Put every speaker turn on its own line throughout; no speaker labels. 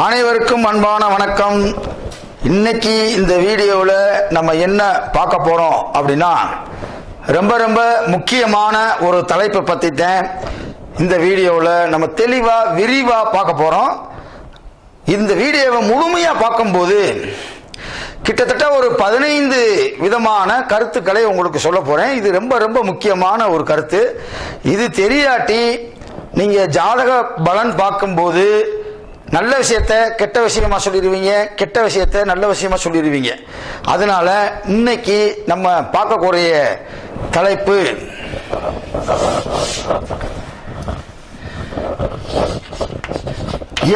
அனைவருக்கும் அன்பான வணக்கம். இன்னைக்கு இந்த வீடியோவில் நம்ம என்ன பார்க்க போறோம் அப்படின்னா, ரொம்ப ரொம்ப முக்கியமான ஒரு தலைப்பை பற்றி தான் இந்த வீடியோவில் நம்ம தெளிவாக விரிவாக பார்க்க போறோம். இந்த வீடியோவை முழுமையாக பார்க்கும்போது கிட்டத்தட்ட ஒரு 15 விதமான கருத்துக்களை உங்களுக்கு சொல்ல போறேன். இது ரொம்ப ரொம்ப முக்கியமான ஒரு கருத்து. இது தெரியாட்டி நீங்க ஜாதக பலன் பார்க்கும்போது நல்ல விஷயத்த கெட்ட விஷயமா சொல்லிடுவீங்க, கெட்ட விஷயத்த நல்ல விஷயமா சொல்லிடுவீங்க. அதனால இன்னைக்கு நம்ம பார்க்கக்கூடிய தலைப்பு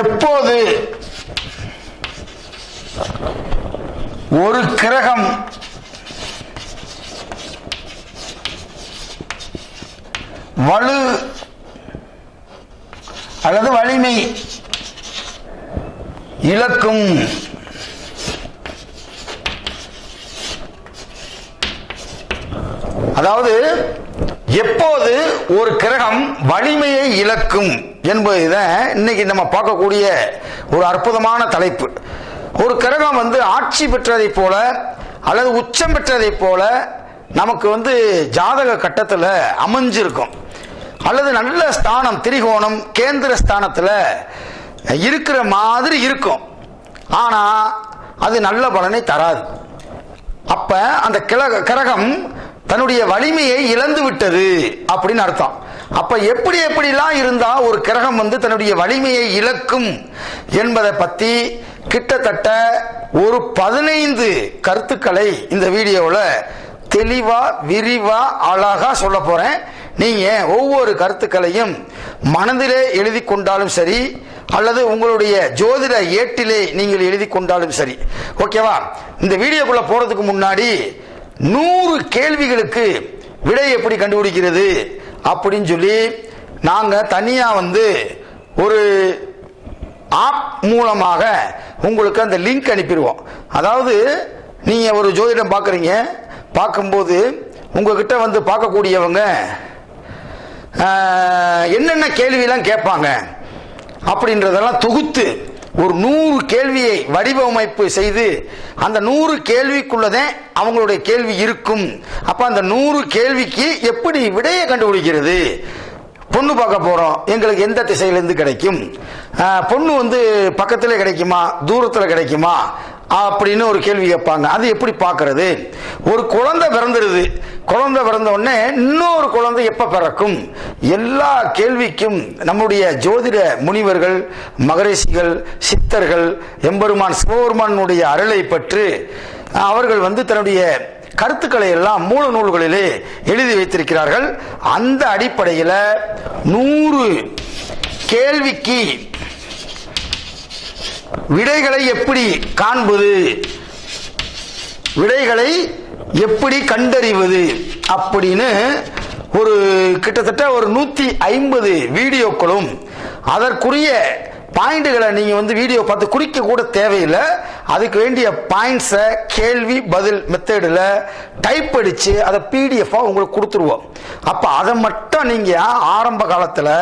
எப்போது ஒரு கிரகம் வலு அல்லது வலிமை இழக்கும். அதாவது எப்போது ஒரு கிரகம் வலிமையை இழக்கும் என்பதுதான் இன்னைக்கு நம்ம பார்க்கக்கூடிய ஒரு அற்புதமான தலைப்பு. ஒரு கிரகம் ஆட்சி பெற்றதை போல அல்லது உச்சம் பெற்றதை போல நமக்கு ஜாதக கட்டத்தில் அமைஞ்சிருக்கும், அல்லது நல்ல ஸ்தானம் திரிகோணம் கேந்திர ஸ்தானத்தில் இருக்கிற மாதிரி இருக்கும். ஆனா அது நல்ல பலனை தராது. அப்ப அந்த கிரகம் தன்னுடைய வலிமையை இழந்து விட்டது அப்படின்னு அர்த்தம். அப்ப எப்படிலாம் இருந்தா ஒரு கிரகம் தன்னுடைய வலிமையை இழக்கும் என்பதை பத்தி கிட்டத்தட்ட ஒரு 15 கருத்துக்களை இந்த வீடியோவில் தெளிவா விரிவா அழகா சொல்ல போறேன். நீங்க ஒவ்வொரு கருத்துக்களையும் மனதிலே எழுதி கொண்டாலும் சரி, அல்லது உங்களுடைய ஜோதிட ஏட்டிலே நீங்கள் எழுதி கொண்டாலும் சரி. ஓகேவா? இந்த வீடியோக்குள்ள போறதுக்கு முன்னாடி 100 கேள்விகளுக்கு விடை எப்படி கண்டுபிடிக்கிறது அப்படின்னு சொல்லி நாங்க தனியா ஒரு ஆப் மூலமாக உங்களுக்கு அந்த லிங்க் அனுப்பிடுவோம். அதாவது நீங்க ஒரு ஜோதிடம் பார்க்குறீங்க, பார்க்கும்போது உங்ககிட்ட பார்க்கக்கூடியவங்க என்னென்ன கேள்வியெல்லாம் கேட்பாங்க அப்படின்றதெல்லாம் தொகுத்து ஒரு 100 கேள்வியை வடிவமைப்பு செய்து அந்த 100 கேள்விக்குள்ளதே அவங்களுடைய கேள்வி இருக்கும். அப்ப அந்த 100 கேள்விக்கு எப்படி விடையை கண்டுபிடிக்கிறது? பொண்ணு பார்க்க போறோம், எங்களுக்கு எந்த திசையிலிருந்து கிடைக்கும்? பொண்ணு பக்கத்திலே கிடைக்குமா, தூரத்துல கிடைக்குமா அப்படின்னு ஒரு கேள்வி கேட்பாங்க. அது எப்படி பார்க்கறது? ஒரு குழந்தை பிறந்துருது, குழந்தை பிறந்த உடனே இன்னொரு குழந்தை எப்ப பிறக்கும்? எல்லா கேள்விக்கும் நம்முடைய ஜோதிட முனிவர்கள், மகரிஷிகள், சித்தர்கள், எம்பெருமான் சிவபெருமானுடைய அருளை பெற்று அவர்கள் தன்னுடைய கருத்துக்களை எல்லாம் மூல நூல்களிலே எழுதி வைத்திருக்கிறார்கள். அந்த அடிப்படையில் 100 கேள்விக்கு விடைகளை எப்படி காண்பது, விடைகளை எப்படி கண்டறிவது அப்படின்னு ஒரு கிட்டத்தட்ட ஒரு 150 வீடியோக்களும் அதற்குரிய பாயிண்ட்களை நீங்க வீடியோ பார்த்து குறிக்க கூட தேவையில்லை. அதுக்கு வேண்டிய பாயிண்ட்ஸை கேள்வி பதில் மெத்தடில் டைப் அடிச்சு அதை பிடிஎஃப் உங்களுக்கு கொடுத்துருவோம். அப்ப அதை மட்டும் நீங்க ஆரம்ப காலத்தில்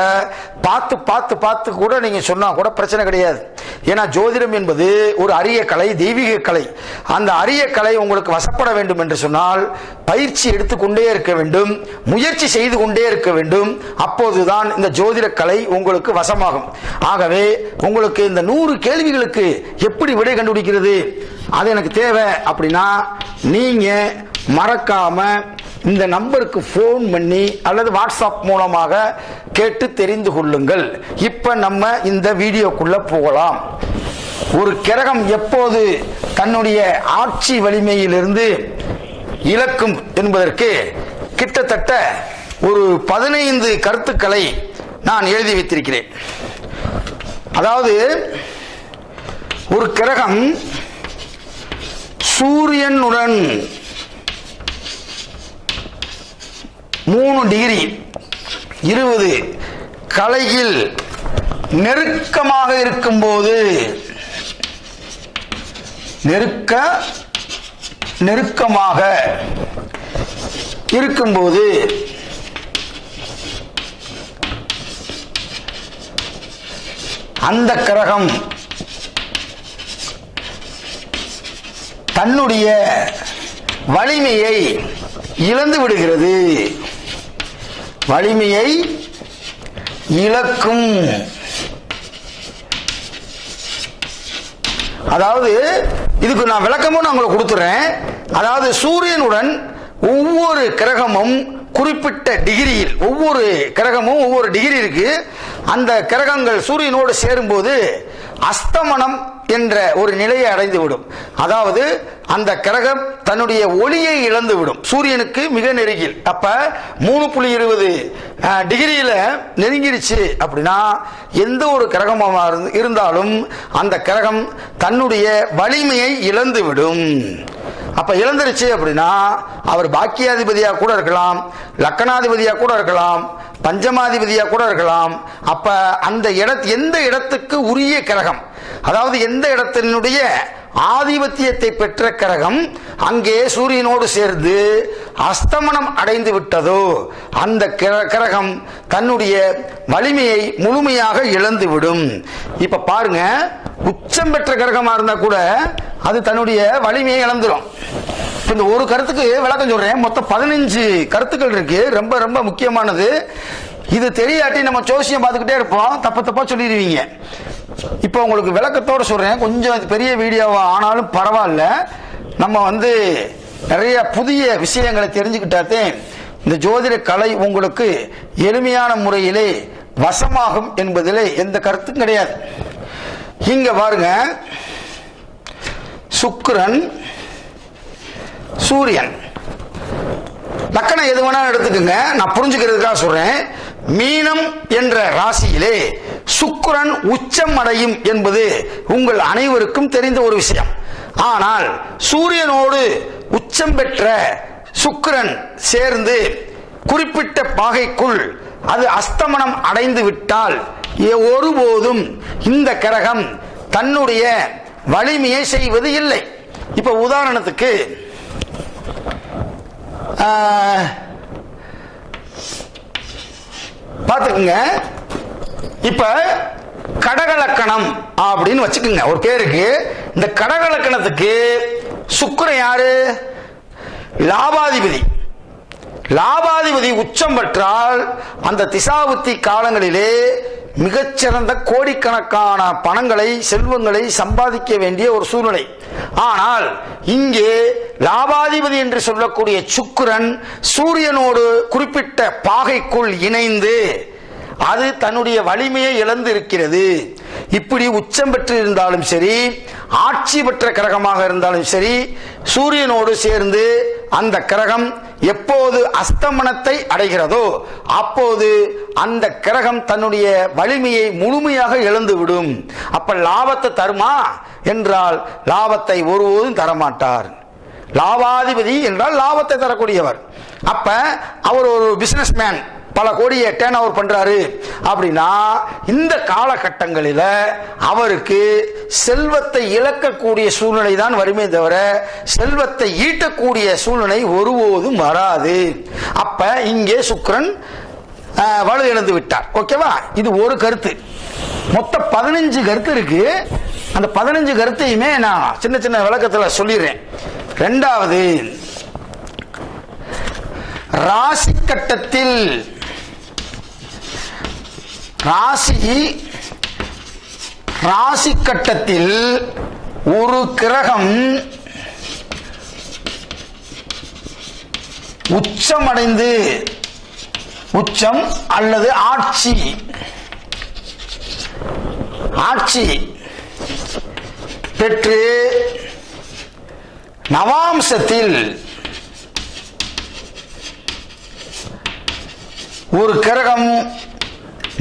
பார்த்து பார்த்து பார்த்து கூட நீங்க சொன்னா கூட பிரச்சனை கிடையாது. ஏன்னா ஜோதிடம் என்பது ஒரு அரிய கலை, தெய்வீக கலை. அந்த அரிய கலை உங்களுக்கு வசப்பட வேண்டும் என்று சொன்னால் பயிற்சி எடுத்துக்கொண்டே இருக்க வேண்டும், முயற்சி செய்து கொண்டே இருக்க வேண்டும். அப்போதுதான் இந்த ஜோதிட கலை உங்களுக்கு வசமாகும். ஆகவே உங்களுக்கு இந்த 100 கேள்விகளுக்கு எப்படி விடை கண்டுபிடிக்கிறது அது எனக்கு தேவை அப்படின்னா நீங்க மறக்காம இந்த நம்பருக்கு போன் பண்ணி அல்லது வாட்ஸ்அப் மூலமாக கேட்டு தெரிந்து கொள்ளுங்கள். இப்ப நம்ம இந்த வீடியோக்குள்ள போகலாம். ஒரு கிரகம் எப்போது தன்னுடைய ஆட்சி வலிமையிலிருந்து இழக்கும் என்பதற்கு கிட்டத்தட்ட ஒரு 15 கருத்துக்களை நான் எழுதி வைத்திருக்கிறேன். அதாவது ஒரு கிரகம் சூரியனுடன் 3 டிகிரி 20 கலையில் நெருக்கமாக இருக்கும்போது நெருக்கமாக இருக்கும்போது அந்த கிரகம் தன்னுடைய வலிமையை இழந்து விடுகிறது. வலிமையை இழக்கும். அதாவது இதுக்கு நான் விளக்கமும் நான் உங்களுக்கு கொடுத்துறேன். அதாவது சூரியனுடன் ஒவ்வொரு கிரகமும் குறிப்பிட்ட டிகிரியில், ஒவ்வொரு கிரகமும் ஒவ்வொரு டிகிரி இருக்கு. அந்த கிரகங்கள் சூரியனோடு சேரும்போது அஸ்தமனம் என்ற ஒரு நிலையை அடைந்துவிடும். அதாவது அந்த கிரகம் தன்னுடைய ஒளியை இழந்துவிடும். சூரியனுக்கு மிக நெருங்கில், அப்ப 3.20 டிகிரியில நெருங்கிடுச்சு அப்படின்னா எந்த ஒரு கிரகமாக இருந்தாலும் அந்த கிரகம் தன்னுடைய வலிமையை இழந்துவிடும். அப்ப இழந்துருச்சு அப்படின்னா அவர் பாக்கியாதிபதியா கூட இருக்கலாம், லக்கணாதிபதியா கூட இருக்கலாம், பஞ்சமாதிபதியா கூட இருக்கலாம். அப்ப அந்த எந்த இடத்துக்கு உரிய கிரகம், அதாவது எந்த இடத்தினுடைய ஆதிபத்தியத்தை பெற்ற கிரகம் அங்கே சூரியனோடு சேர்ந்து அஸ்தமனம் அடைந்து விட்டதோ அந்த கிரகம் தன்னுடைய வலிமையை முழுமையாக இழந்துவிடும். இப்ப பாருங்க, உச்சம் பெற்ற கிரகமா இருந்தா கூட அது தன்னுடைய வலிமையை இழந்துடும். இந்த ஒரு கருத்துக்கு விளக்கம் சொல்றேன். மொத்தம் 15 கருத்துக்கள் இருக்கு, ரொம்ப ரொம்ப முக்கியமானது. இது தெரியாட்டி நம்ம ஜோசியம் பார்த்துக்கிட்டே இருப்போம், தப்பா சொல்லிடுவீங்க. இப்போ உங்களுக்கு விளக்கத்தோட சொல்றேன். கொஞ்சம் பெரிய வீடியோவா ஆனாலும் பரவாயில்ல, நம்ம நிறைய புதிய விஷயங்களை தெரிஞ்சுக்கிட்டாத்தே இந்த ஜோதிட கலை உங்களுக்கு எளிமையான முறையிலே வசமாகும் என்பதிலே எந்த கருத்தும் கிடையாது. இங்க பாருங்க, சுக்கிரன், சூரியன், லக்கணம் எது வேணாலும் எடுத்துக்கோங்க, நான் புரிஞ்சுக்கிறதுக்காக சொல்றேன். மீனம் என்ற ராசியிலே சுக்கிரன் உச்சம் அடையும் என்பது உங்கள் அனைவருக்கும் தெரிந்த ஒரு விஷயம். ஆனால் சூரியனோடு உச்சம் பெற்ற சுக்கிரன் சேர்ந்து குறிப்பிட்ட பாகைக்குள் அது அஸ்தமனம் அடைந்து விட்டால் ஒருபோதும் இந்த கிரகம் தன்னுடைய வலிமையை செய்வது இல்லை. இப்ப உதாரணத்துக்கு பார்த்துக்குங்க. இப்ப கடகலக்கணம் அப்படின்னு வச்சுக்கோங்க ஒரு பேருக்கு. இந்த கடகலக்கணத்துக்கு சுக்கிரன் யாரு? லாபாதிபதி. லாபாதிபதி உச்சம் பெற்றால் அந்த திசாபுத்தி காலங்களிலே மிகச்சிறந்த கோடிக்கணக்கான பணங்களை, செல்வங்களை சம்பாதிக்க வேண்டிய ஒரு சூழ்நிலை. ஆனால் இங்கே லாபாதிபதி என்று சொல்லக்கூடிய சுக்கிரன் சூரியனோடு குறிப்பிட்ட பாகைக்குள் இணைந்து அது தன்னுடைய வலிமையை இழந்து இருக்கிறது. இப்படி உச்சம் பெற்று இருந்தாலும் சரி, ஆட்சி பெற்ற கிரகமாக இருந்தாலும் சரி, சூரியனோடு சேர்ந்து அந்த கிரகம் எப்போது அஸ்தமனத்தை அடைகிறதோ அப்போது அந்த கிரகம் தன்னுடைய வலிமையை முழுமையாக இழந்துவிடும். அப்ப லாபத்தை தருமா என்றால் லாபத்தை ஒருபோதும் தரமாட்டார். லாபாதிபதி என்றால் லாபத்தை தரக்கூடியவர். அப்ப அவர் ஒரு பிசினஸ் மேன், பல கோடியை டேர்ன் ஓவர் பண்றாரு அப்படின்னா இந்த காலகட்டங்களில் அவருக்கு செல்வத்தை இழக்கக்கூடிய சூழ்நிலை தான் வருமே தவிர செல்வத்தை ஈட்டக்கூடிய சூழ்நிலை ஒருபோதும் வராது. அப்ப இங்கே சுக்கிரன் வலு இழந்து விட்டார். ஓகேவா? இது ஒரு கருத்து. மொத்தம் 15 கருத்து இருக்கு. அந்த 15 கருத்தையுமே நான் சின்ன சின்ன விளக்கத்தில் சொல்லிடுறேன். இரண்டாவது, ராசி கட்டத்தில் ராசி கட்டத்தில் ஒரு கிரகம் உச்சமடைந்து, உச்சம் அல்லது ஆட்சி பெற்று நவாம்சத்தில் ஒரு கிரகம்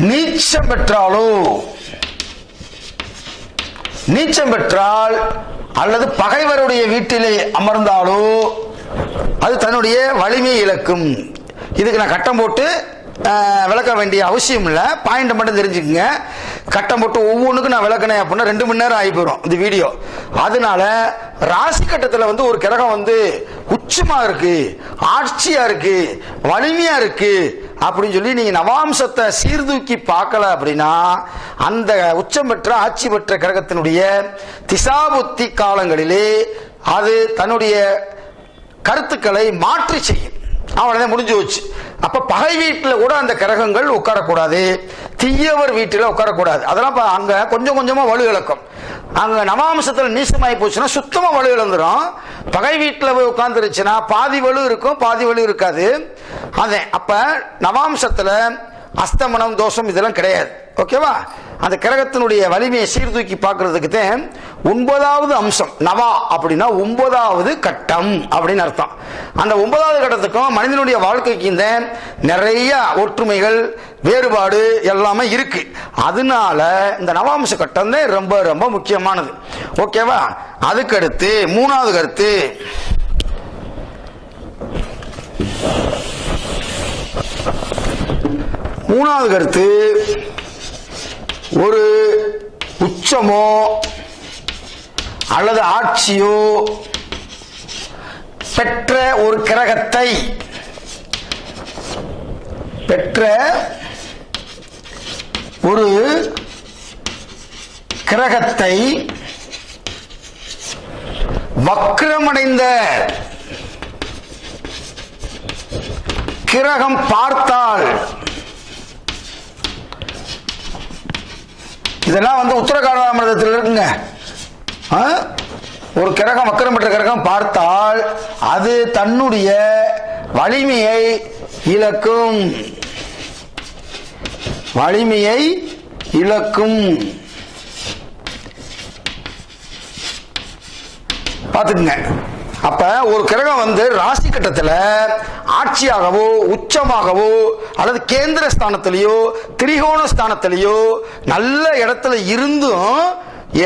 நீச்சம் பெற்றால் அல்லது பகைவருடைய வீட்டிலே அமர்ந்தாலோ அது தன்னுடைய வலிமையை இழக்கும். இதுக்கு நான் கட்டம் போட்டு விளக்க வேண்டிய அவசியம் இல்லை, பாயிண்ட் மட்டும் தெரிஞ்சுக்கங்க. கட்டம் போட்டு ஒவ்வொன்றுக்கும் நான் விளக்கினேன் அப்படின்னா 2 மணி நேரம் ஆகி போயிடும் இந்த வீடியோ. அதனால ராசி கட்டத்தில் ஒரு கிரகம் உச்சமா இருக்கு, ஆட்சியா இருக்கு, வலிமையா இருக்கு அப்படின்னு சொல்லி நீங்க நவாம்சத்தை சீர்தூக்கி பார்க்கல அப்படின்னா அந்த உச்சம் பெற்ற ஆட்சி பெற்ற கிரகத்தினுடைய திசாபுத்தி காலங்களிலே அது தன்னுடைய கருத்துக்களை மாற்றி செய்யும். அவ்வளவுதான், முடிஞ்சு வச்சு. அப்ப பகை வீட்டில் கூட அந்த கிரகங்கள் உட்காரக்கூடாது, தீயவர் வீட்டில் உட்காரக்கூடாது. அதெல்லாம் அங்க கொஞ்சம் கொஞ்சமா வலு இழக்கும். அங்க நவாம்சத்துல நீசமாயி போச்சுன்னா சுத்தமா வலு இழந்துரும். பகை வீட்டில் போய் உட்கார்ந்துருச்சுன்னா பாதி வலு இருக்கும், பாதி வலு இருக்காது. அதே அப்ப நவாம்சத்துல அஸ்தமனம் தோஷம் இதெல்லாம் கிடையாது. ஓகேவா? அந்த கிரகத்தினுடைய வலிமையை சீர்தூக்கி பார்க்கறதுக்கு தான் 9வது அம்சம். நவா அப்படின்னா 9வது கட்டம் அப்படின்னு அர்த்தம். அந்த 9வது கட்டத்துக்கும் மனிதனுடைய வாழ்க்கைக்கு இந்த நிறைய ஒற்றுமைகள் வேறுபாடு எல்லாமே இருக்கு. அதனால இந்த நவாம்ச கட்டம் தான் ரொம்ப ரொம்ப முக்கியமானது. ஓகேவா? அதுக்கடுத்து 3வது கருத்து, ஒரு உச்சமோ அல்லது ஆட்சியோ பெற்ற ஒரு கிரகத்தை வக்ரமடைந்த கிரகம் பார்த்தால், இதெல்லாம் உத்தரகாலாமிரதத்தில் இருக்குங்க. ஒரு கிரகம் வக்ரம் பெற்ற கிரகம் பார்த்தால் அது தன்னுடைய வலிமையை இழக்கும். பார்த்துக்குங்க. அப்ப ஒரு கிரகம் ராசி கட்டத்தில் ஆட்சியாகவோ உச்சமாகவோ அல்லது கேந்திர ஸ்தானத்திலேயோ திரிகோண ஸ்தானத்திலேயோ நல்ல இடத்துல இருந்தும்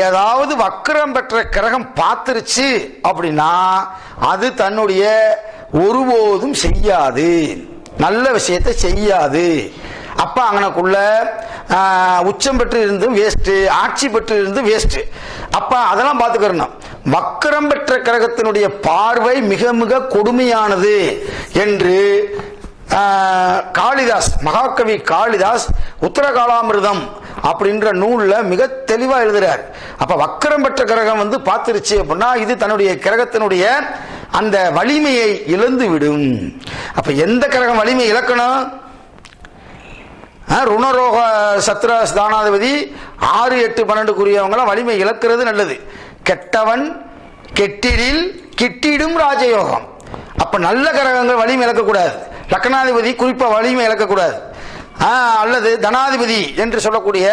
ஏதாவது வக்ரம் பெற்ற கிரகம் பார்த்துருச்சு அப்படின்னா அது தன்னுடைய ஒருபோதும் செய்யாது, நல்ல விஷயத்தை செய்யாது. அப்ப அங்கனக்குள்ள உச்சம் பெற்று இருந்தும் வேஸ்ட், ஆட்சி பெற்று இருந்தும் வேஸ்ட். அப்ப அதெல்லாம் பார்த்துக்கணும். வக்ரம் பெற்ற கிரகத்தினுடைய பார்வை மிக மிக கொடுமையானது என்று காளிதாஸ், மகாகவி காளிதாஸ் உத்தரகாலாமிர்தம் அப்படின்ற நூல்ல மிக தெளிவா எழுதுறார். அப்ப வக்ரம் பெற்ற கிரகம் பார்த்துருச்சு அப்படின்னா இது தன்னுடைய கிரகத்தினுடைய அந்த வலிமையை இழந்து விடும். அப்ப எந்த கிரகம் வலிமை இழக்கணும்? ருணரோக சத்ர ஸ்தானாதிபதி 6, 8, 12 வலிமை இழக்கிறது நல்லது. கெட்டவன் கெட்டிடில் கிட்டிடும் ராஜயோகம். அப்ப நல்ல கிரகங்கள் வலிமை இழக்கக்கூடாது. லக்னாதிபதி குறிப்பா வலிமை இழக்கக்கூடாது. அல்லது தனாதிபதி என்று சொல்லக்கூடிய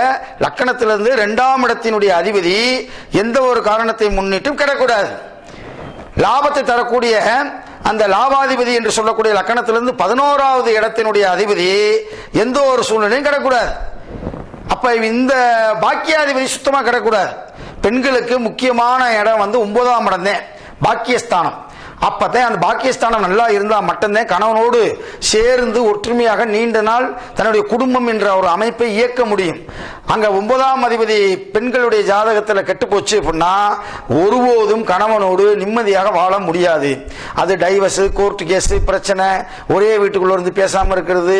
லக்கணத்திலிருந்து 2ஆம் இடத்தினுடைய அதிபதி எந்த ஒரு காரணத்தை முன்னிட்டும் கிடக்கூடாது. லாபத்தை தரக்கூடிய அந்த லாபாதிபதி என்று சொல்லக்கூடிய லக்கணத்திலிருந்து 11வது இடத்தினுடைய அதிபதி எந்த ஒரு சூழ்நிலையும் கிடக்கூடாது. அப்ப இந்த பாக்கியாதிபதி சுத்தமா கிடக்கூடாது. பெண்களுக்கு முக்கியமான இடம் 9ஆம் இடம் தான், பாக்கியஸ்தானம். அப்பதான் அந்த பாக்கியஸ்தானம் நல்லா இருந்தா மட்டும்தான் கணவனோடு சேர்ந்து ஒற்றுமையாக நீண்ட நாள் தன்னுடைய குடும்பம் என்ற ஒரு அமைப்பை இயக்க முடியும். அங்க 9ஆம் அதிபதி பெண்களுடைய ஜாதகத்தில் கெட்டு போச்சு அப்படின்னா ஒருபோதும் கணவனோடு நிம்மதியாக வாழ முடியாது. அது டைவர்ஸ், கோர்ட் கேஸ் பிரச்சனை, ஒரே வீட்டுக்குள்ள பேசாம இருக்கிறது,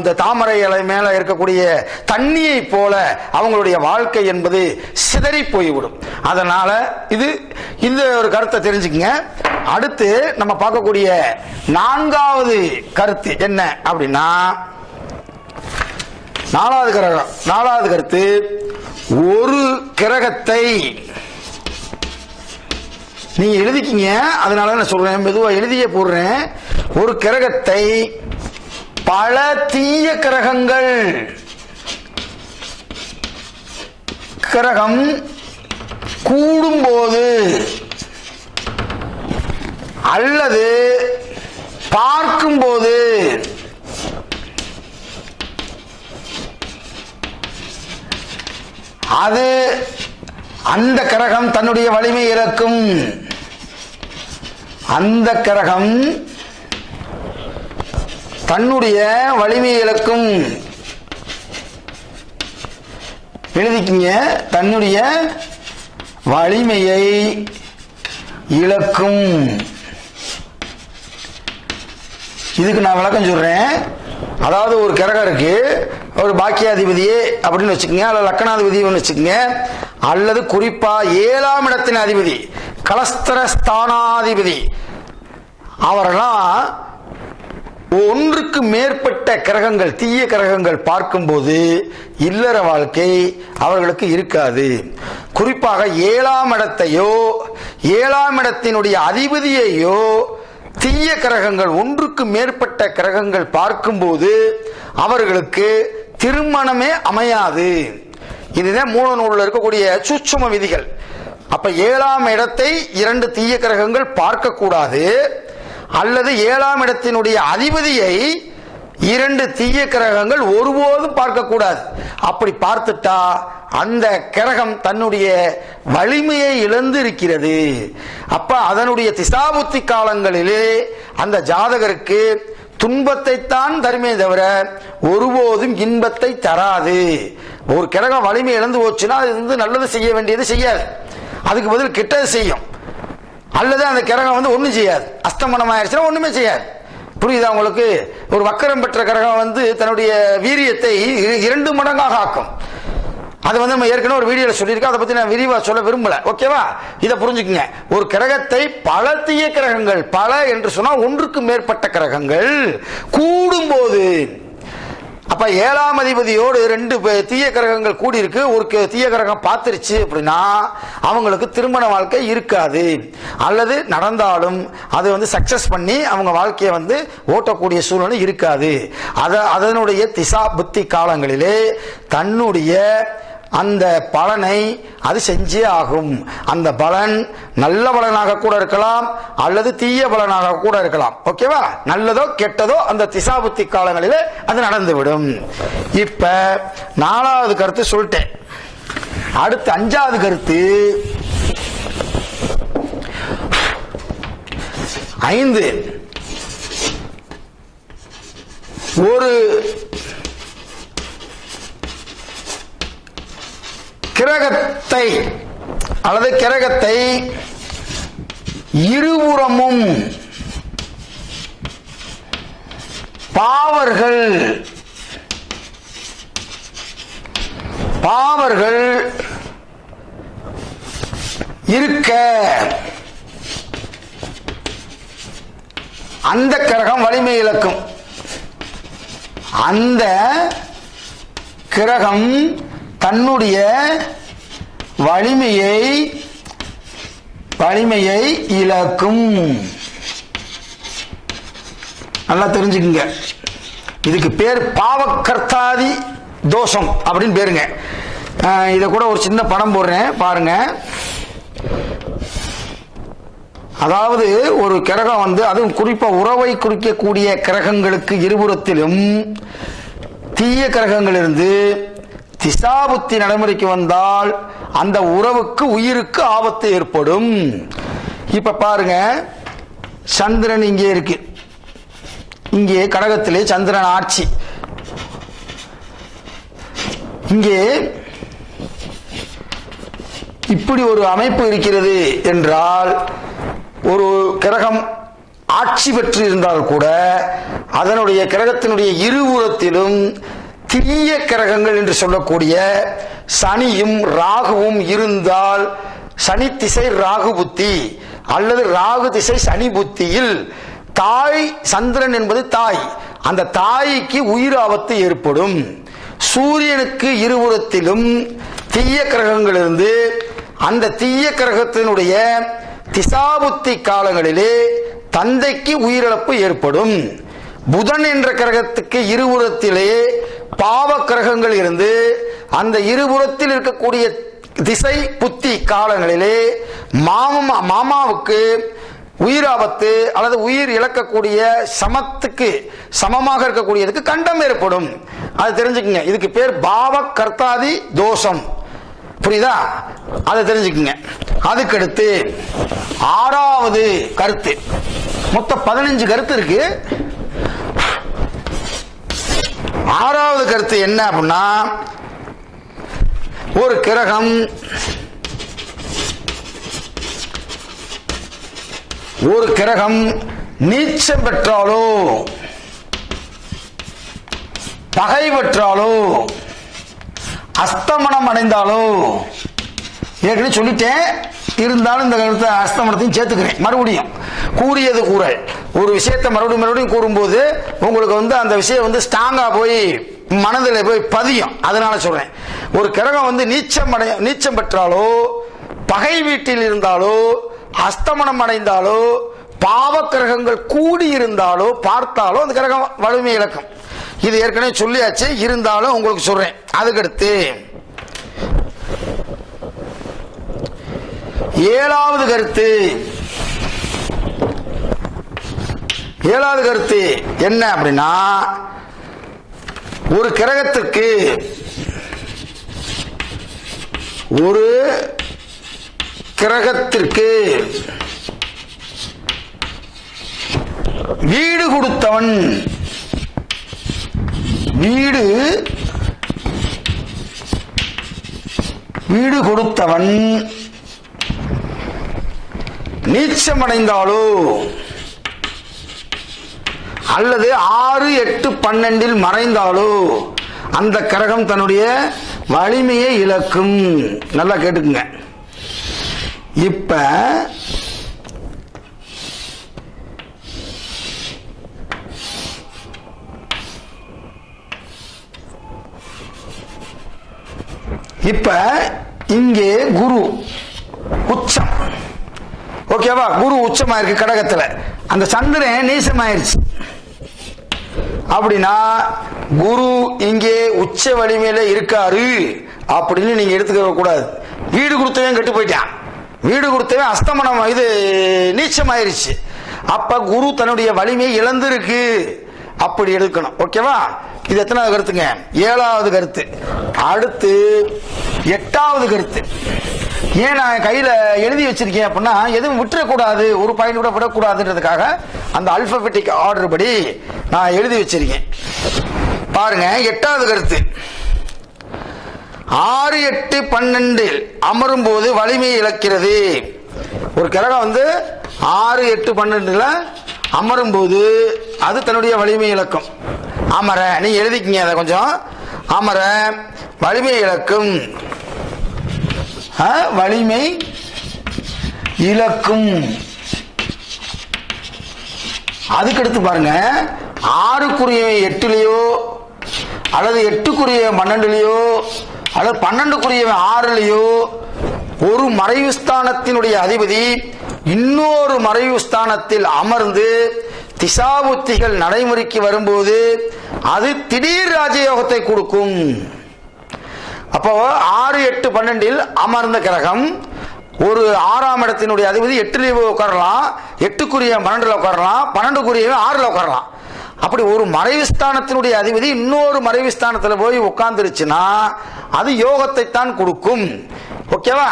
இந்த தாமரை இலை மேல இருக்கக்கூடிய தண்ணியை போல அவங்களுடைய வாழ்க்கை என்பது சிதறி போய்விடும். அதனால இந்த ஒரு கருத்தை தெரிஞ்சுக்கங்க. அடுத்து நம்ம பார்க்கக்கூடிய 4வது கருத்து என்ன அப்படின்னா, 4வது கருத்து, ஒரு கிரகத்தை நீங்க எழுதிக்கிங்க. அதனால நான் சொல்றேன், மெதுவா எழுதியே போடுறேன். ஒரு கிரகத்தை பல தீய கிரகம் கூடும்போது அல்லது பார்க்கும்போது அது அந்த கிரகம் தன்னுடைய வலிமை இழக்கும். அந்த கிரகம் தன்னுடைய வலிமை இழக்கும். எழுதிக்கிங்க, தன்னுடைய வலிமையை இழக்கும். இதுக்கு நான் விளக்கம் சொல்றேன். அதாவது ஒரு கிரகம் இருக்கு, ஒரு பாக்கியாதிபதியே அப்படின்னு வச்சுக்கோங்க, அல்லது லக்கணாதிபதி வச்சுக்கோங்க, அல்லது குறிப்பா 7ஆம் இடத்தின் அதிபதி கலஸ்தரஸ்தானாதிபதி அவரெல்லாம் ஒன்றுக்கு மேற்பட்ட கிரகங்கள், தீய கிரகங்கள் பார்க்கும்போது இல்லற வாழ்க்கை அவர்களுக்கு இருக்காது. குறிப்பாக 7ஆம் இடத்தையோ 7ஆம் இடத்தினுடைய அதிபதியையோ தீய கிரகங்கள், ஒன்றுக்கு மேற்பட்ட கிரகங்கள் பார்க்கும்போது அவர்களுக்கு திருமணமே அமையாது. இதுதான் மூல நூலில் இருக்கக்கூடிய சூட்சும விதிகள். அப்ப 7ஆம் இடத்தை 2 தீய கிரகங்கள் பார்க்க கூடாது, அல்லது 7ஆம் இடத்தினுடைய அதிபதியை 2 தீய கிரகங்கள் ஒருபோதும் பார்க்க கூடாது. அப்படி பார்த்துட்டா அந்த கிரகம் தன்னுடைய வலிமையை இழந்து இருக்கிறது. அப்ப அதனுடைய திசாபுத்தி காலங்களிலே அந்த ஜாதகருக்கு துன்பத்தை தான் தருமே தவிர ஒருபோதும் இன்பத்தை தராது. ஒரு கிரகம் வலிமை இழந்து போச்சுன்னா அது நல்லது செய்ய வேண்டியது செய்யாது, அதுக்கு பதில் கெட்டது செய்யும். அல்லது அந்த கிரகம் ஒன்றும் செய்யாது, அஸ்தமனம் ஆயிடுச்சுன்னா ஒண்ணுமே செய்யாது. புரியுதா உங்களுக்கு? ஒரு வக்கரம் பெற்ற கிரகம் தன்னுடைய வீரியத்தை 2 மடங்காக ஆக்கும். அது நம்ம ஏற்கனவே ஒரு வீடியோல சொல்லியிருக்கோம், அதை பத்தி நான் விரிவா சொல்ல விரும்பல. ஓகேவா? இதை புரிஞ்சுக்குங்க. ஒரு கிரகத்தை பல தீய கிரகங்கள், பல என்று சொன்னா ஒன்றுக்கு மேற்பட்ட கிரகங்கள் கூடும்போது, அப்ப 7ஆம் அதிபதியோடு 2 தீய கிரகங்கள் கூடி இருக்கு, ஒரு தீய கிரகம் பார்த்துருச்சு அப்படின்னா அவங்களுக்கு திருமண வாழ்க்கை இருக்காது. அல்லது நடந்தாலும் அது சக்சஸ் பண்ணி அவங்க வாழ்க்கையை ஓட்டக்கூடிய சூழ்நிலை இருக்காது. அதனுடைய திசா புத்தி காலங்களிலே தன்னுடைய அந்த பலனை அது செஞ்சே ஆகும். அந்த பலன் நல்ல பலனாக கூட இருக்கலாம், அல்லது தீய பலனாக கூட இருக்கலாம். ஓகேவா? நல்லதோ கெட்டதோ அந்த திசாபுத்தி காலங்களிலே அது நடந்துவிடும். இப்ப 4வது கருத்து சொல்லிட்டேன். அடுத்து 5வது கருத்து. 5 ஒரு கிரகத்தை அல்லது கிரகத்தை இருபுறமும் பாவர்கள் இருக்க அந்த கிரகம் வலிமை இழக்கும். அந்த கிரகம் தன்னுடைய வலிமையை இழக்கும். நல்லா தெரிஞ்சுக்குங்க. இதுக்கு பேர் பாவகர்த்தாதி தோஷம் அப்படின்னு பேருங்க. இத கூட ஒரு சின்ன படம் போடுறேன் பாருங்க. அதாவது ஒரு கிரகம் அதுவும் குறிப்பா உறவை குறிக்கக்கூடிய கிரகங்களுக்கு இருபுறத்திலும் தீய கிரகங்கள் இருந்து திசாபுத்தி நடைமுறைக்கு வந்தால் அந்த உறவுக்கு உயிருக்கு ஆபத்து ஏற்படும். இப்ப பாருங்க, சந்திரன் இங்கே இருக்கு, இங்கே கடகத்திலே சந்திரன் ஆட்சி. இங்கே இப்படி ஒரு அமைப்பு இருக்கிறது என்றால், ஒரு கிரகம் ஆட்சி பெற்று இருந்தால் கூட அதனுடைய கிரகத்தினுடைய இருபுறத்திலும் தீய கிரகங்கள் என்று சொல்லக்கூடிய சனியும் ராகுவும் இருந்தால், சனி திசை ராகு புத்தி அல்லது ராகு திசை சனி புத்தியில் தாய் சந்திரன் என்பது தாய், அந்த தாய்க்கு உயிர் ஆபத்து ஏற்படும். சூரியனுக்கு இருபுறத்திலும் தீய கிரகங்கள் இருந்து அந்த தீய கிரகத்தினுடைய திசாபுத்தி காலங்களிலே தந்தைக்கு உயிரிழப்பு ஏற்படும். புதன் என்ற கிரகத்துக்கு இருபுறத்திலே பாவ கிரகங்கள் இருந்து அந்த இருபுறத்தில் இருக்கக்கூடிய திசை புத்தி காலங்களிலே மாமாவுக்கு உயிராபத்து அல்லது உயிர் இழக்கக்கூடிய சமத்துக்கு சமமாக இருக்கக்கூடியதுக்கு கண்டம் ஏற்படும். அது தெரிஞ்சுக்குங்க. இதுக்கு பேர் பாவ கர்த்தாதி தோஷம். புரியுதா? அதை தெரிஞ்சுக்குங்க. அதுக்கடுத்து 6வது கருத்து. மொத்தம் 15 கருத்து இருக்கு. 6வது கருத்து என்ன அப்படின்னா, ஒரு கிரகம் நீச்சம் பெற்றாலோ பகை பெற்றாலோ அஸ்தமனம் அடைந்தாலோ, ஏற்கனவே சொல்லிட்டேன், இருந்தாலும் இந்த கருத்தை அஸ்தமனத்தையும் சேர்த்துக்கிறேன். மறுபடியும் கூறியது கூறல், ஒரு விஷயத்தை மறுபடியும் கூறும்போது உங்களுக்கு வந்து அந்த விஷயம் வந்து ஸ்ட்ராங்கா போய் மனதில் போய் பதியும். அதனால சொல்றேன், ஒரு கிரகம் வந்து நீச்சம் பெற்றாலோ, பகை வீட்டில் இருந்தாலோ, அஸ்தமனம் அடைந்தாலோ, பாவ கிரகங்கள் கூடி இருந்தாலோ பார்த்தாலோ அந்த கிரகம் வலிமை இழக்கும். இது ஏற்கனவே சொல்லியாச்சு, இருந்தாலும் உங்களுக்கு சொல்றேன். அதுக்கடுத்து ஏழாவது கருத்து என்ன அப்படின்னா, ஒரு கிரகத்திற்கு வீடு கொடுத்தவன் நீச்சமடைந்தாலோ அல்லது 6, 8, 12 மறைந்தாலோ அந்த கிரகம் தன்னுடைய வலிமையை இழக்கும். நல்லா கேட்டுக்குங்க. இப்ப இங்கே குரு உச்சம், ஓகேவா? குரு உச்சமாயிருக்கு கடகத்துல, அந்த சந்திரன் நீசமாயிருச்சு. அப்படின்னா குரு இங்கே உச்ச வலிமையில இருக்காரு அப்படின்னு நீங்க எடுத்துக்க கூடாது. வீடு கொடுத்தவன் கெட்டு போயிட்டான், வீடு கொடுத்தவன் அஸ்தமனம் இது நீச்சமாயிருச்சு. அப்ப குரு தன்னுடைய வலிமையை இழந்திருக்கு அப்படி எடுக்கணும். ஓகேவா? இது எத்தனாவது கருத்துங்க? ஏழாவது கருத்து. அடுத்து எட்டாவது கருத்து. ஏன் நான் கையில எழுதி வச்சிருக்கேன் அப்படின்னா, எதுவும் விட்டுறக்கூடாது, ஒரு பாயிண்ட் கூட விடக்கூடாதுன்றதுக்காக அந்த அல்பபெட்டிக் ஆர்டர் படி நான் எழுதி வச்சிருக்கேன். பாருங்க, எட்டாவது கருத்து. 6, 8, 12 அமரும் போது வலிமையை இழக்கிறது. ஒரு கிரகம் வந்து 6, 8, 12 அமரும் போது அது தன்னுடைய வலிமை இழக்கும். அமர, நீங்க எழுதிக்கிங்க அதை கொஞ்சம். அமர வலிமை இழக்கும், வலிமை இழக்கும். அதுக்கடுத்து பாருங்க, 6க்குரிய 8லயோ அல்லது 8க்குரிய 12லயோ அல்லது 12க்குரிய 6லயோ ஒரு மறைவு ஸ்தானத்தினுடைய அதிபதி இன்னொரு மறைவு ஸ்தானத்தில் அமர்ந்து திசாபுத்திகள் நடைமுறைக்கு வரும்போது அது திடீர் ராஜயோகத்தை கொடுக்கும். அப்போ 6, 8, 12 அமர்ந்த கிரகம் ஒரு 6ஆம் இடத்தினுடைய அதிபதி 8ல உட்காரலாம், 8க்குரிய 12ல உட்காரலாம், 12க்குரிய 6ல உட்காரலாம். அப்படி ஒரு மறைவு ஸ்தானத்தினுடைய அதிபதி இன்னொரு மறைவு ஸ்தானத்தில் போய் உட்கார்ந்துருச்சுன்னா அது யோகத்தை தான் கொடுக்கும். ஓகேவா?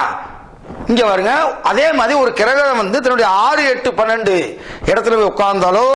இங்க பாருங்க, அதே மாதிரி ஒரு கிரகம் வந்து தன்னுடைய 6, 8, 12 இடத்துல போய் உட்கார்ந்தாலோ